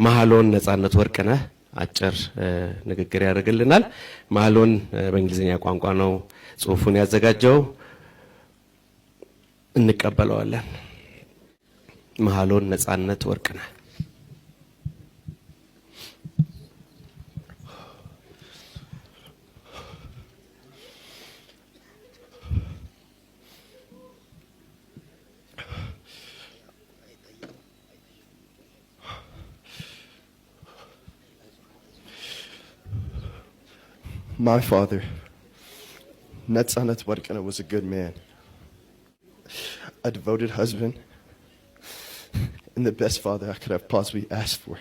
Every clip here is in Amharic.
መሃሎን ነጻነት ወርቅነህ አጭር ንግግር ያደርግልናል። መሃሎን በእንግሊዝኛ ቋንቋ ነው ጽሁፉን ያዘጋጀው። እንቀበለዋለን። መሃሎን ነጻነት ወርቅነህ። My father, Netzanet Warkana, was a good man, a devoted husband, and the best father I could have possibly asked for.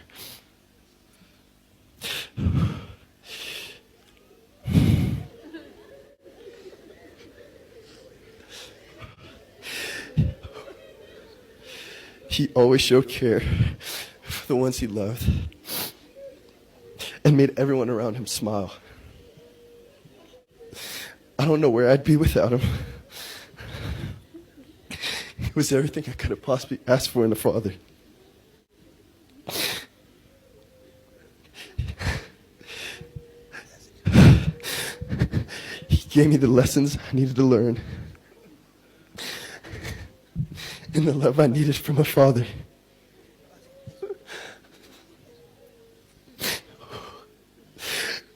He always showed care for the ones he loved and made everyone around him smile. I don't know where I'd be without him. He was everything I could have possibly asked for in a father. He gave me the lessons I needed to learn and the love I needed from a father.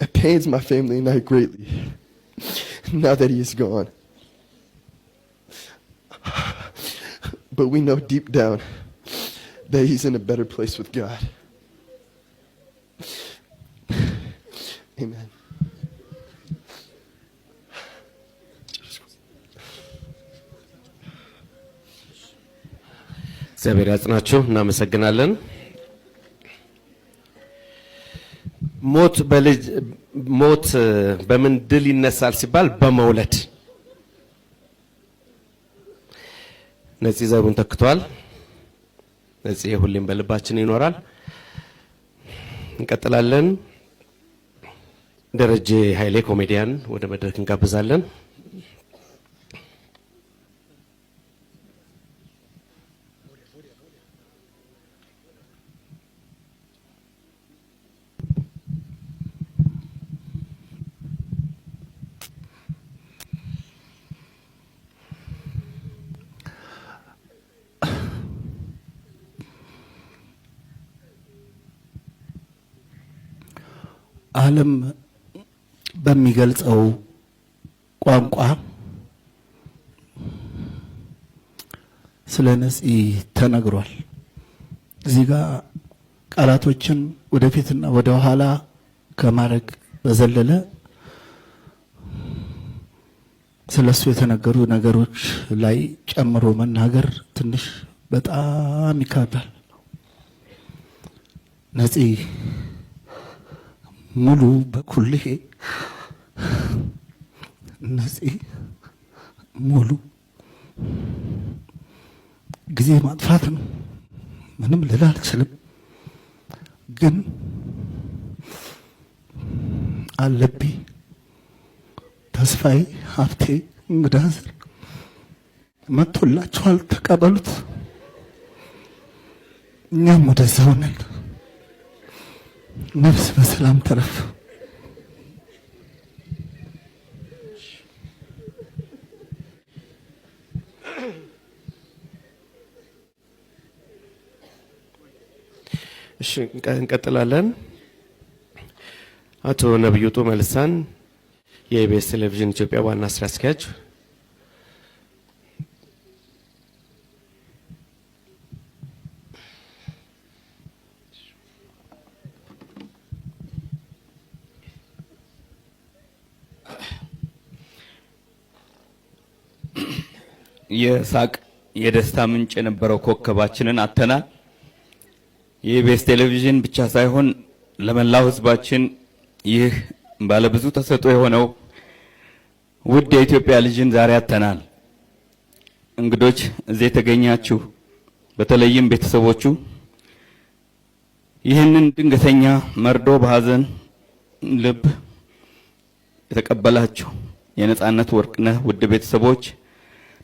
It pains my family and I greatly now that he is gone. But we know deep down that he's in a better place with God. Amen. እግዚአብሔር ያጽናችሁ። እናመሰግናለን። ሞት በምን ድል ይነሳል ሲባል በመውለድ ነፂ ዘሩን ተክቷል። ነፂ ሁሌም በልባችን ይኖራል። እንቀጥላለን። ደረጀ ኃይሌ ኮሜዲያን ወደ መድረክ እንጋብዛለን። ዓለም በሚገልጸው ቋንቋ ስለ ነፂ ተነግሯል። እዚህ ጋር ቃላቶችን ወደፊትና ወደ ኋላ ከማድረግ በዘለለ ስለሱ የተነገሩ ነገሮች ላይ ጨምሮ መናገር ትንሽ በጣም ይከብዳል። ነፂ ሙሉ በኩልሄ ነፂ ሙሉ ጊዜ ማጥፋት ነው። ምንም ልል አልችልም። ግን አለብኝ ተስፋዬ ሀብቴ እንግዳዝር መጥቶላችኋል፣ ተቀበሉት። እኛም ወደዛው ነን። ነፍስ በሰላም ተረፍ። እሺ እንቀጥላለን። አቶ ነብዩ ጡመልሳን የኢቢኤስ ቴሌቪዥን ኢትዮጵያ ዋና ስራ አስኪያጅ የሳቅ የደስታ ምንጭ የነበረው ኮከባችንን አተናል። የኢቢኤስ ቴሌቪዥን ብቻ ሳይሆን ለመላው ህዝባችን ይህ ባለብዙ ተሰጥኦ የሆነው ውድ የኢትዮጵያ ልጅን ዛሬ አተናል። እንግዶች እዚህ የተገኛችሁ በተለይም ቤተሰቦቹ ይህንን ድንገተኛ መርዶ በሐዘን ልብ የተቀበላችሁ የነጻነት ወርቅነህ ውድ ቤተሰቦች፣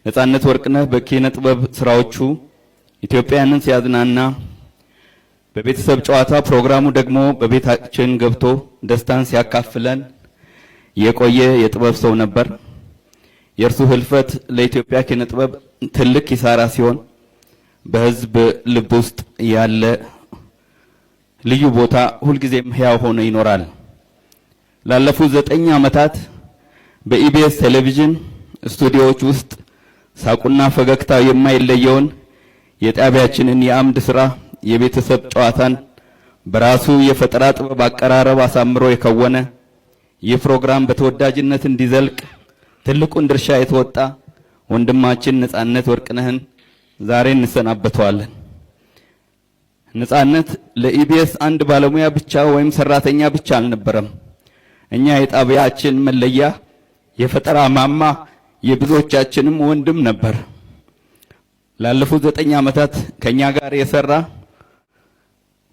ነጻነት ወርቅነህ በኪነ ጥበብ ስራዎቹ ኢትዮጵያንን ሲያዝናና በቤተሰብ ጨዋታ ፕሮግራሙ ደግሞ በቤታችን ገብቶ ደስታን ሲያካፍለን የቆየ የጥበብ ሰው ነበር። የእርሱ ህልፈት ለኢትዮጵያ ኪነ ጥበብ ትልቅ ኪሳራ ሲሆን በህዝብ ልብ ውስጥ ያለ ልዩ ቦታ ሁልጊዜም ሕያው ሆኖ ይኖራል። ላለፉት 9 ዓመታት በኢቢኤስ ቴሌቪዥን ስቱዲዮዎች ውስጥ ሳቁና ፈገግታ የማይለየውን የጣቢያችንን የአምድ ስራ የቤተሰብ ጨዋታን በራሱ የፈጠራ ጥበብ አቀራረብ አሳምሮ የከወነ ይህ ፕሮግራም በተወዳጅነት እንዲዘልቅ ትልቁን ድርሻ የተወጣ ወንድማችን ነጻነት ወርቅነህን ዛሬ እንሰናበተዋለን። ነጻነት ለኢቢኤስ አንድ ባለሙያ ብቻ ወይም ሰራተኛ ብቻ አልነበረም። እኛ የጣቢያችን መለያ፣ የፈጠራ ማማ፣ የብዙዎቻችንም ወንድም ነበር። ላለፉት 9 ዓመታት ከኛ ጋር የሰራ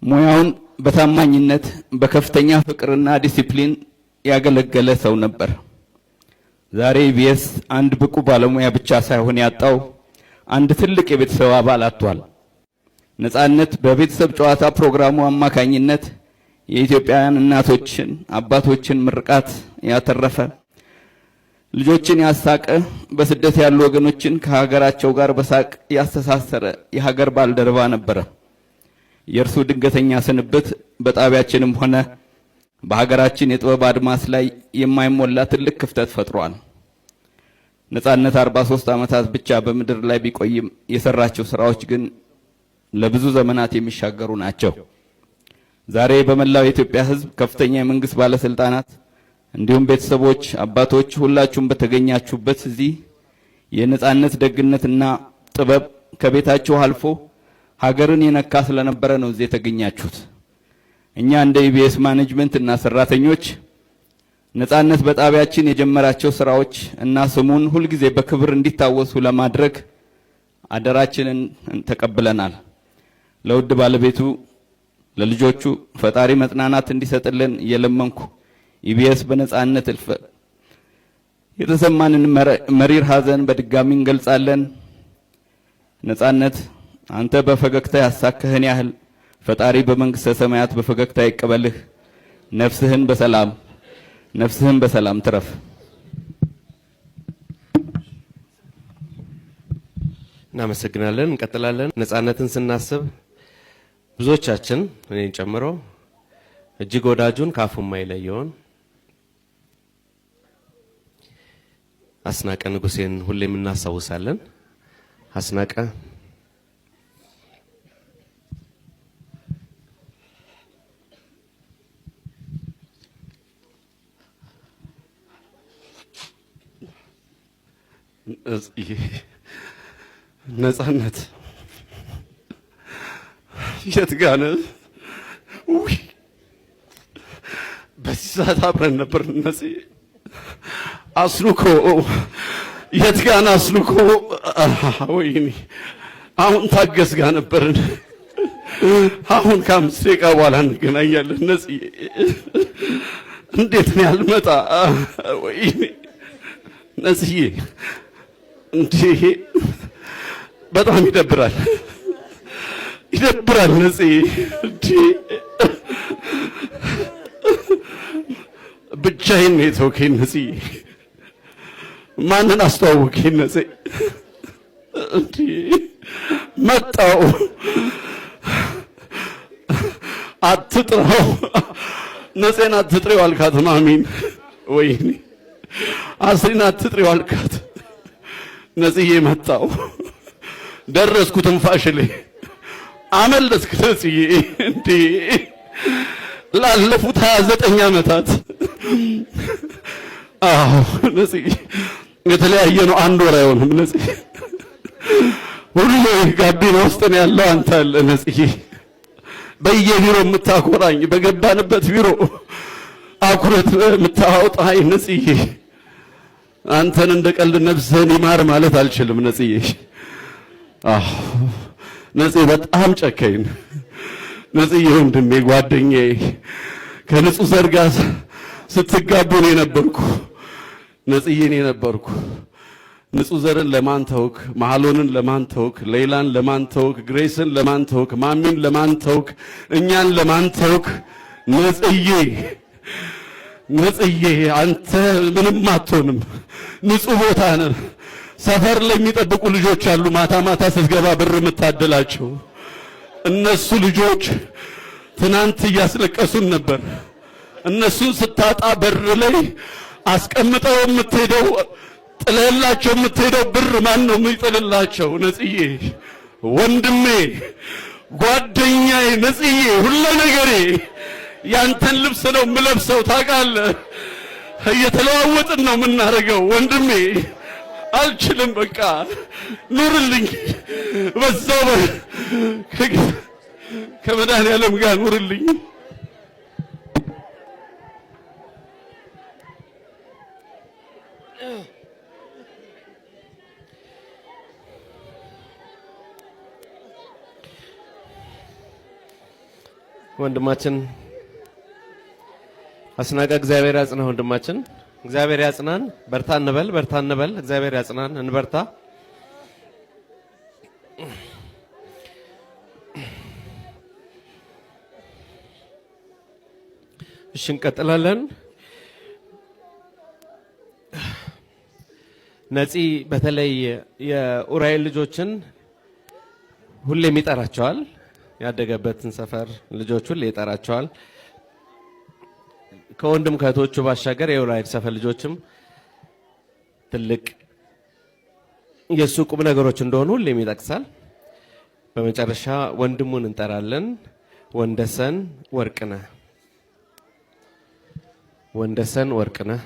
ሙያውን በታማኝነት በከፍተኛ ፍቅርና ዲሲፕሊን ያገለገለ ሰው ነበር። ዛሬ ኢቢኤስ አንድ ብቁ ባለሙያ ብቻ ሳይሆን ያጣው አንድ ትልቅ የቤተሰብ አባል አጥቷል። ነጻነት በቤተሰብ ጨዋታ ፕሮግራሙ አማካኝነት የኢትዮጵያውያን እናቶችን አባቶችን ምርቃት ያተረፈ፣ ልጆችን ያሳቀ፣ በስደት ያሉ ወገኖችን ከሀገራቸው ጋር በሳቅ ያስተሳሰረ የሀገር ባልደረባ ነበረ። የእርሱ ድንገተኛ ስንብት በጣቢያችንም ሆነ በሀገራችን የጥበብ አድማስ ላይ የማይሞላ ትልቅ ክፍተት ፈጥሯል። ነጻነት 43 ዓመታት ብቻ በምድር ላይ ቢቆይም የሰራቸው ስራዎች ግን ለብዙ ዘመናት የሚሻገሩ ናቸው። ዛሬ በመላው የኢትዮጵያ ሕዝብ ከፍተኛ የመንግስት ባለስልጣናት እንዲሁም ቤተሰቦች፣ አባቶች ሁላችሁም በተገኛችሁበት እዚህ የነጻነት ደግነትና ጥበብ ከቤታችሁ አልፎ ሀገርን የነካ ስለነበረ ነው እዚህ የተገኛችሁት። እኛ እንደ ኢቢኤስ ማኔጅመንት እና ሰራተኞች ነጻነት በጣቢያችን የጀመራቸው ስራዎች እና ስሙን ሁልጊዜ በክብር እንዲታወሱ ለማድረግ አደራችንን ተቀብለናል። ለውድ ባለቤቱ ለልጆቹ ፈጣሪ መጽናናት እንዲሰጥልን እየለመንኩ ኢቢኤስ በነጻነት ህልፈት የተሰማንን መሪር ሐዘን በድጋሚ እንገልጻለን። ነጻነት አንተ በፈገግታ ያሳከህን ያህል ፈጣሪ በመንግስተ ሰማያት በፈገግታ ይቀበልህ። ነፍስህን በሰላም ትረፍ። እናመሰግናለን። እንቀጥላለን። ነጻነትን ስናስብ ብዙዎቻችን እኔን ጨምሮ እጅግ ወዳጁን ካፉ የማይለየውን አስናቀ ንጉሴን ሁሌም እናስታውሳለን። አስናቀ ነጻነት የት ጋር ነህ? በዚህ ሰዓት አብረን ነበር። ነፂ አስሉኮ የት ጋር ነህ? አስሉኮ ወይኔ አሁን ታገስ ጋር ነበርን። አሁን ከ5 ደቂቃ በኋላ እንገናኛለን። ነፂ እንዴት ነው ያልመጣ? ወይኔ ነፂዬ እንዴ በጣም ይደብራል። ነፂ እንዴ ብቻዬን ነው የተውከኝ። ነፂ ማንን አስተዋወከኝ? ነፂ እንዴ መጣው አትጥራው። ነፂን አትጥሪው አልካት ማሚን። ወይኔ አስሪን አትጥሪው አልካት። ነፂዬ መጣው ደረስኩ ትንፋሽ ላይ አመለጥክ። ነፂዬ እንዴ ላለፉት 29 ዓመታት አዎ ነፂ የተለያየ ነው። 1 ወር አይሆንም። ነፂ ሁሌ ጋቢና ውስጥ ነው ያለው አንተ አለ። ነፂዬ በየቢሮ የምታኮራኝ በገባንበት ቢሮ አኩረት የምታወጣኝ ነፂዬ አንተን እንደ ቀልድ ነፍስህን ይማር ማለት አልችልም። ነፂዬ አዎ ነፂ በጣም ጨካኝ ነፂዬ ወንድሜ ጓደኛዬ ከንጹህ ዘር ጋር ስትጋቡ ነው የነበርኩ። ነፂዬ ነው የነበርኩ። ንጹህ ዘርን ለማን ተውክ? መሐሎንን ለማን ተውክ? ሌላን ለማን ተውክ? ግሬስን ለማን ተውክ? ማሚን ለማን ተውክ? እኛን ለማን ተውክ? ነጽዬ አንተ ምንም አትሆንም። ንጹህ ቦታ ነህ። ሰፈር ለሚጠብቁ ልጆች አሉ። ማታ ማታ ስትገባ ብር የምታደላቸው እነሱ ልጆች ትናንት እያስለቀሱን ነበር። እነሱን ስታጣ በር ላይ አስቀምጠው የምትሄደው ጥለላቸው የምትሄደው ብር ማን ነው የሚጥልላቸው? ነጽዬ ወንድሜ፣ ጓደኛዬ፣ ነጽዬ ሁሉ ነገሬ ያንተን ልብስ ነው የምለብሰው። ታውቃለህ፣ እየተለዋወጥን ነው የምናደርገው። ወንድሜ አልችልም፣ በቃ ኑርልኝ፣ በዛው ከመድኃኒዓለም ጋር ኑርልኝ። ወንድማችን አስናቀ እግዚአብሔር ያጽናህ። ወንድማችን እግዚአብሔር ያጽናን። በርታ እንበል፣ በርታ እንበል። እግዚአብሔር ያጽናን፣ እንበርታ። እሺ እንቀጥላለን። ነፂ በተለይ የኡራኤል ልጆችን ሁሌም ይጠራቸዋል። ያደገበትን ሰፈር ልጆች ሁሌ ይጠራቸዋል። ከወንድም ከእህቶቹ ባሻገር የኡራኤል ሰፈር ልጆችም ትልቅ የሱ ቁም ነገሮች እንደሆኑ ሁሌም ይጠቅሳል። በመጨረሻ ወንድሙን እንጠራለን። ወንደሰን ወርቅነህ፣ ወንደሰን ወርቅነህ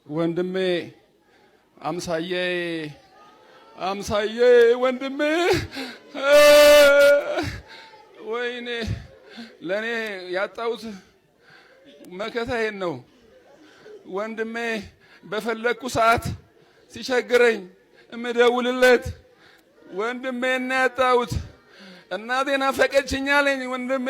ወንድሜ አምሳዬ ወንድሜ፣ ወይኔ ለኔ ያጣሁት መከታዬን ነው። ወንድሜ በፈለኩ ሰዓት ሲቸግረኝ እምደውልለት ወንድሜ እና ያጣሁት እናቴ ናፈቀችኝ አለኝ ወንድሜ።